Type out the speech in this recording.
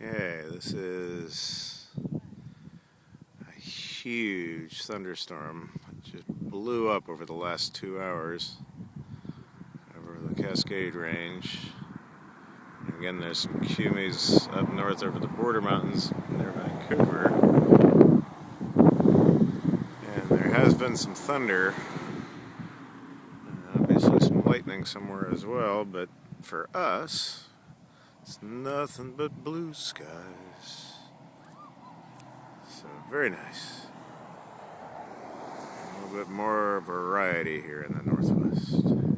Okay, this is a huge thunderstorm. It just blew up over the last 2 hours over the Cascade Range. And again, there's some cumes up north over the border mountains near Vancouver. And there has been some thunder. Obviously some lightning somewhere as well, but for us, it's nothing but blue skies. So very nice. A little bit more variety here in the Northwest.